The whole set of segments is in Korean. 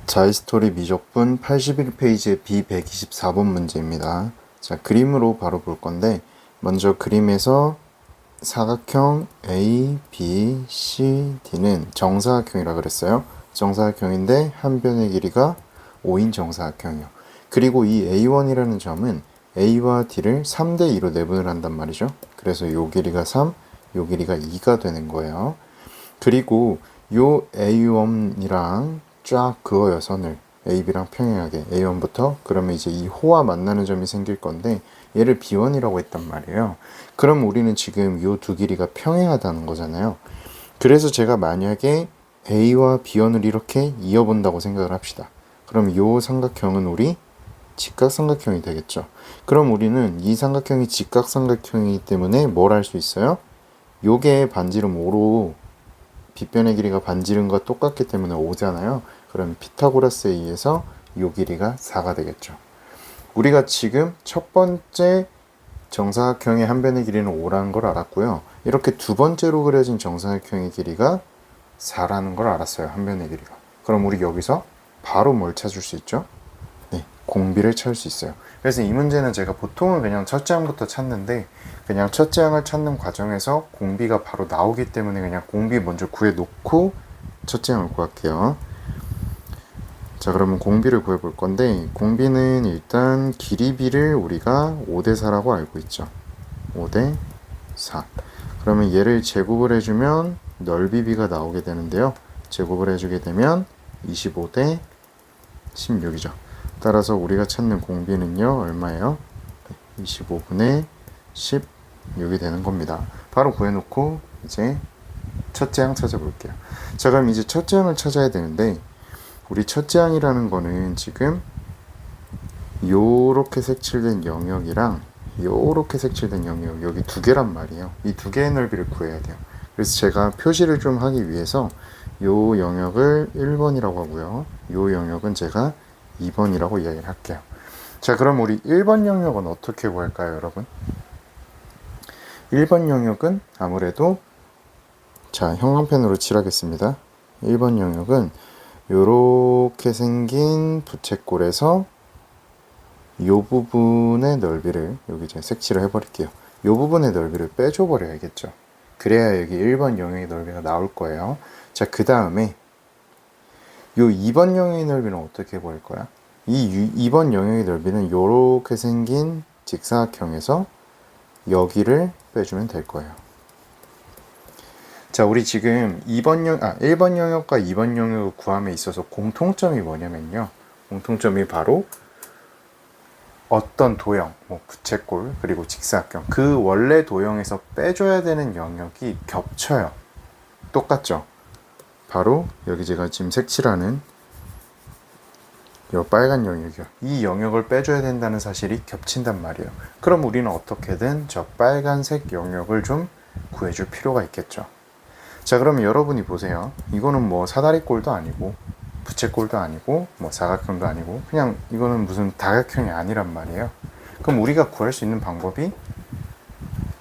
자이스토리 미적분 81페이지의 B124번 문제입니다. 자, 그림으로 바로 볼 건데, 먼저 그림에서 사각형 A, B, C, D는 정사각형이라 그랬어요. 정사각형인데 한 변의 길이가 5인 정사각형이요. 그리고 이 A1이라는 점은 A와 D를 3대2로 내분을 한단 말이죠. 그래서 요 길이가 3, 요 길이가 2가 되는 거예요. 그리고 요 A1이랑 쫙 그어요, 선을. AB랑 평행하게 A1부터. 그러면 이제 이 호와 만나는 점이 생길 건데 얘를 B1이라고 했단 말이에요. 그럼 우리는 지금 요 두 길이가 평행하다는 거잖아요. 그래서 제가 만약에 A와 B1을 이렇게 이어본다고 생각을 합시다. 그럼 요 삼각형은 우리 직각삼각형이 되겠죠. 그럼 우리는 이 삼각형이 직각삼각형이기 때문에 뭘 할 수 있어요? 요게 반지름 5로 빗변의 길이가 반지름과 똑같기 때문에 5잖아요. 그럼 피타고라스에 의해서 요 길이가 4가 되겠죠. 우리가 지금 첫 번째 정사각형의 한 변의 길이는 5라는 걸 알았고요. 이렇게 두 번째로 그려진 정사각형의 길이가 4라는 걸 알았어요. 한 변의 길이가. 그럼 우리 여기서 바로 뭘 찾을 수 있죠? 네, 공비를 찾을 수 있어요. 그래서 이 문제는 제가 보통은 그냥 첫째 항부터 찾는데 그냥 첫째 항을 찾는 과정에서 공비가 바로 나오기 때문에 그냥 공비 먼저 구해놓고 첫째 항을 구할게요. 자, 그러면 공비를 구해볼 건데 공비는 일단 길이비를 우리가 5대4라고 알고 있죠. 5대4. 그러면 얘를 제곱을 해주면 넓이비가 나오게 되는데요. 제곱을 해주게 되면 25대 16이죠. 따라서 우리가 찾는 공비는요, 얼마예요? 25분의 16이 되는 겁니다. 바로 구해놓고 이제 첫째 항 찾아볼게요. 자, 그럼 이제 첫째 항을 찾아야 되는데 우리 첫째 항이라는 거는 지금 요렇게 색칠된 영역이랑 요렇게 색칠된 영역, 여기 두 개란 말이에요. 이 두 개의 넓이를 구해야 돼요. 그래서 제가 표시를 좀 하기 위해서 요 영역을 1번이라고 하고요. 요 영역은 제가 2번이라고 이야기를 할게요. 자, 그럼 우리 1번 영역은 어떻게 구할까요, 여러분? 1번 영역은 아무래도 자, 형광펜으로 칠하겠습니다. 1번 영역은 요렇게 생긴 부채꼴에서 요 부분의 넓이를 여기 제가 색칠을 해버릴게요. 요 부분의 넓이를 빼줘 버려야겠죠. 그래야 여기 1번 영역의 넓이가 나올 거예요. 자, 그 다음에 요 2번 영역의 넓이는 어떻게 구할 거야? 이 2번 영역의 넓이는 요렇게 생긴 직사각형에서 여기를 빼주면 될 거예요. 자, 우리 지금 1번 영역과 2번 영역을 구함에 있어서 공통점이 뭐냐면요. 공통점이 바로 어떤 도형, 뭐 부채꼴, 그리고 직사각형, 그 원래 도형에서 빼줘야 되는 영역이 겹쳐요. 똑같죠? 바로 여기 제가 지금 색칠하는 이 빨간 영역이요. 이 영역을 빼줘야 된다는 사실이 겹친단 말이에요. 그럼 우리는 어떻게든 저 빨간색 영역을 좀 구해줄 필요가 있겠죠. 자, 그럼 여러분이 보세요. 이거는 뭐 사다리꼴도 아니고 부채꼴도 아니고 뭐 사각형도 아니고 그냥 이거는 무슨 다각형이 아니란 말이에요. 그럼 우리가 구할 수 있는 방법이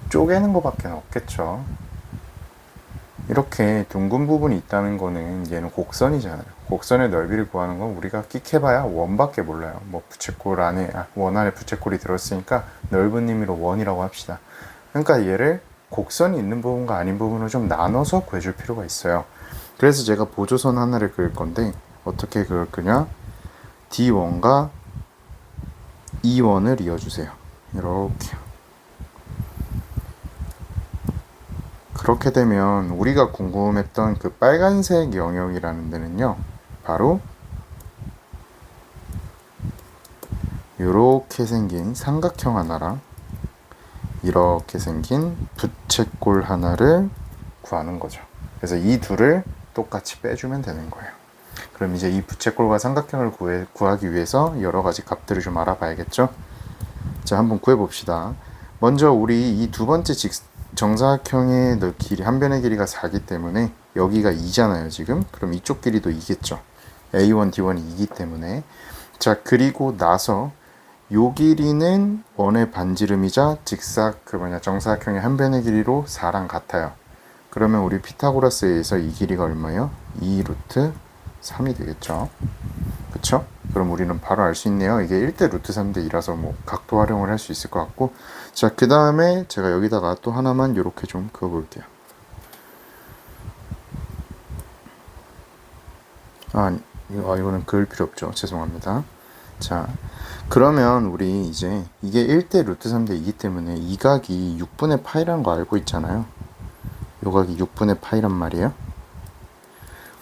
쪼개는 것밖에 없겠죠. 이렇게 둥근 부분이 있다는 거는 얘는 곡선이잖아요. 곡선의 넓이를 구하는 건 우리가 끽해봐야 원밖에 몰라요. 뭐 부채꼴 안에 원 안에 부채꼴이 들었으니까 넓은 의미로 원이라고 합시다. 그러니까 얘를 곡선이 있는 부분과 아닌 부분을 좀 나눠서 구해줄 필요가 있어요. 그래서 제가 보조선 하나를 그릴 건데 어떻게 그릴 거냐? D1과 E1을 이어주세요. 이렇게. 그렇게 되면 우리가 궁금했던 그 빨간색 영역이라는 데는요, 바로 이렇게 생긴 삼각형 하나랑 이렇게 생긴 부채꼴 하나를 구하는 거죠. 그래서 이 둘을 똑같이 빼주면 되는 거예요. 그럼 이제 이 부채꼴과 삼각형을 구하기 위해서 여러 가지 값들을 좀 알아봐야겠죠. 자, 한번 구해봅시다. 먼저 우리 이 두 번째 정사각형의 길이, 한 변의 길이가 4기 때문에 여기가 2잖아요, 지금. 그럼 이쪽 길이도 2겠죠. A1, D1이 2기 때문에. 자, 그리고 나서 요 길이는 원의 반지름이자 정사각형의 한 변의 길이로 4랑 같아요. 그러면 우리 피타고라스에 의해서 이 길이가 얼마예요? 2 루트 3이 되겠죠. 그쵸? 그럼 우리는 바로 알 수 있네요. 이게 1대 루트 3대 2라서 뭐 각도 활용을 할 수 있을 것 같고, 자, 그 다음에 제가 여기다가 또 하나만 이렇게 좀 그어볼게요. 이거는 그을 필요 없죠. 죄송합니다. 자, 그러면 우리 이제 이게 1대 루트 3대 2기 때문에 이 각이 6분의 파이라는 거 알고 있잖아요. 요 각이 6분의 파이란 말이에요.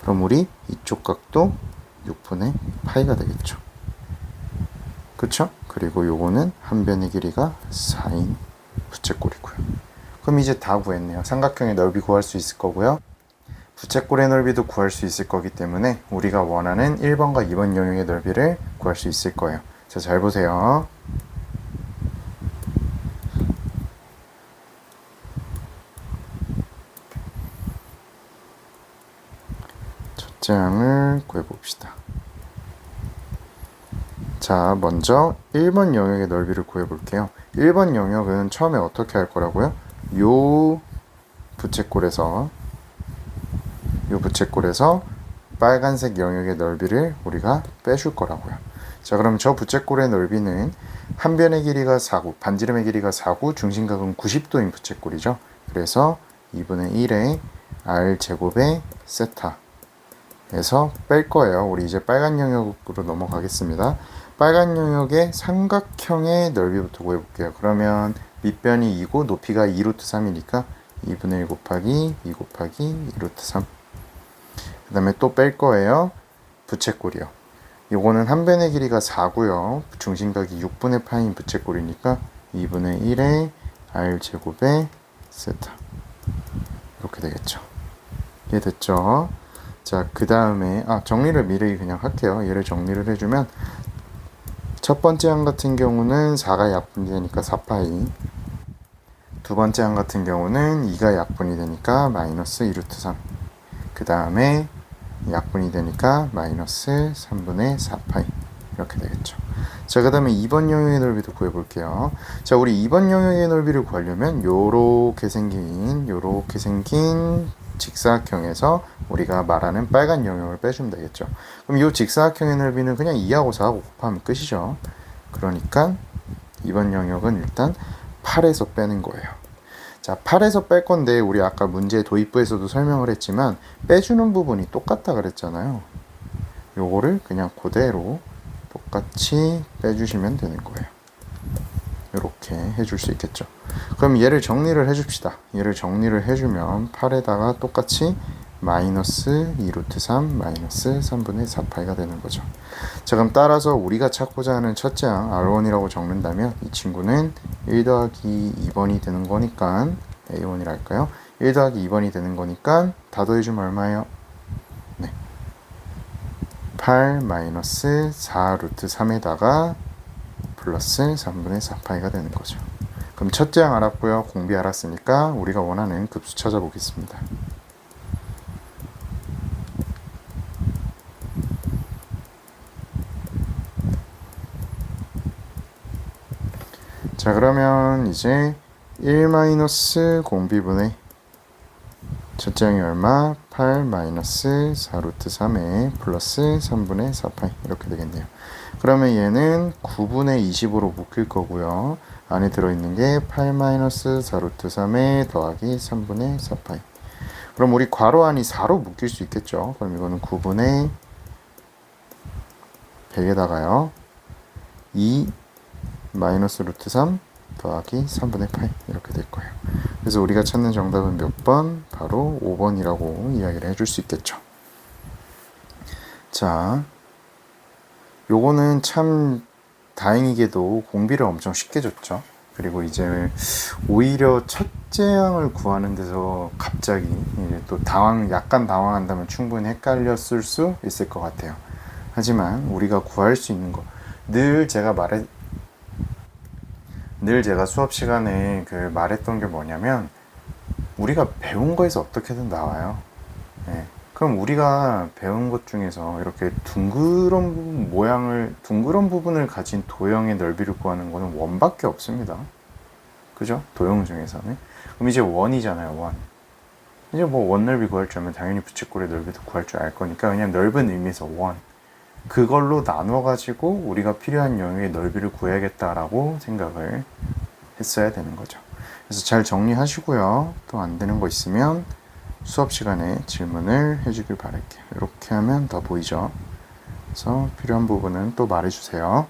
그럼 우리 이쪽 각도 6분의 파이가 되겠죠. 그쵸? 그리고 요거는 한 변의 길이가 4인 부채꼴이고요. 그럼 이제 다 구했네요. 삼각형의 넓이 구할 수 있을 거고요. 부채꼴의 넓이도 구할 수 있을 거기 때문에 우리가 원하는 1번과 2번 영역의 넓이를 구할 수 있을 거예요. 자, 잘 보세요. 첫째 항을 구해봅시다. 자, 먼저 1번 영역의 넓이를 구해볼게요. 1번 영역은 처음에 어떻게 할 거라고요? 요 부채꼴에서 빨간색 영역의 넓이를 우리가 빼줄 거라고요. 자, 그럼 저 부채꼴의 넓이는 한 변의 길이가 4구, 반지름의 길이가 4구, 중심각은 90도인 부채꼴이죠. 그래서 2분의 1의 r제곱의 세타에서 뺄 거예요. 우리 이제 빨간 영역으로 넘어가겠습니다. 빨간 영역의 삼각형의 넓이부터 구해볼게요. 그러면 밑변이 2고 높이가 2루트 3이니까 2분의 1 곱하기 2 곱하기 2루트 3. 그 다음에 또 뺄 거예요. 부채꼴이요. 요거는 한 변의 길이가 4고요. 중심각이 6분의 파인 부채꼴이니까 2분의 1의 r제곱의 세타. 이렇게 되겠죠. 이해됐죠? 자, 그 다음에 정리를 미리 그냥 할게요. 얘를 정리를 해주면 첫 번째 항 같은 경우는 4가 약분이 되니까 4파이, 두 번째 항 같은 경우는 2가 약분이 되니까 마이너스 2루트 3, 그 다음에 약분이 되니까 마이너스 3분의 4파이 이렇게 되겠죠. 자, 그 다음에 2번 영역의 넓이도 구해볼게요. 자, 우리 2번 영역의 넓이를 구하려면 요렇게 생긴 직사각형에서 우리가 말하는 빨간 영역을 빼주면 되겠죠. 그럼 이 직사각형의 넓이는 그냥 2하고 4하고 곱하면 끝이죠. 그러니까 2번 영역은 일단 8에서 빼는 거예요. 자, 8에서 뺄 건데 우리 아까 문제 도입부에서도 설명을 했지만 빼주는 부분이 똑같다 그랬잖아요. 요거를 그냥 그대로 똑같이 빼주시면 되는 거예요. 이렇게 해줄 수 있겠죠. 그럼 얘를 정리를 해줍시다. 얘를 정리를 해주면 8에다가 똑같이 마이너스 2루트 3 마이너스 3분의 4파이가 되는 거죠. 자, 그럼 따라서 우리가 찾고자 하는 첫째 항 R1이라고 적는다면 이 친구는 1 더하기 2번이 되는 거니까 A1이랄까요? 1 더하기 2번이 되는 거니까 다 더해주면 얼마예요? 네, 8 마이너스 4 루트 3에다가 플러스 3분의 4파이가 되는 거죠. 그럼 첫째 항 알았고요. 공비 알았으니까 우리가 원하는 급수 찾아보겠습니다. 자, 그러면 이제 1 마이너스 공비분의 첫째 항이 얼마? 8 마이너스 4 루트 3에 플러스 3분의 4파이 이렇게 되겠네요. 그러면 얘는 9분의 20으로 묶일 거고요. 안에 들어있는 게 8 마이너스 4 루트 3에 더하기 3분의 4파이. 그럼 우리 괄호 안이 4로 묶일 수 있겠죠. 그럼 이거는 9분의 100에다가요 2 마이너스 루트 3 더하기 3분의 파이 이렇게 될 거예요. 그래서 우리가 찾는 정답은 몇 번? 바로 5번이라고 이야기를 해줄 수 있겠죠. 자, 요거는 참 다행히게도 공비를 엄청 쉽게 줬죠. 그리고 이제 오히려 첫째 항을 구하는 데서 갑자기 또 약간 당황한다면 충분히 헷갈렸을 수 있을 것 같아요. 하지만 우리가 구할 수 있는 거 늘 제가 수업 시간에 말했던 게 뭐냐면 우리가 배운 거에서 어떻게든 나와요. 네. 그럼 우리가 배운 것 중에서 이렇게 둥그런 부분을 가진 도형의 넓이를 구하는 거는 원밖에 없습니다. 그죠? 도형 중에서는. 그럼 이제 원이잖아요, 원. 이제 뭐 원 넓이 구할 줄 알면 당연히 부채꼴의 넓이도 구할 줄 알 거니까 그냥 넓은 의미에서 원. 그걸로 나눠가지고 우리가 필요한 영역의 넓이를 구해야겠다라고 생각을 했어야 되는 거죠. 그래서 잘 정리하시고요. 또 안 되는 거 있으면 수업 시간에 질문을 해주길 바랄게요. 이렇게 하면 더 보이죠. 그래서 필요한 부분은 또 말해주세요.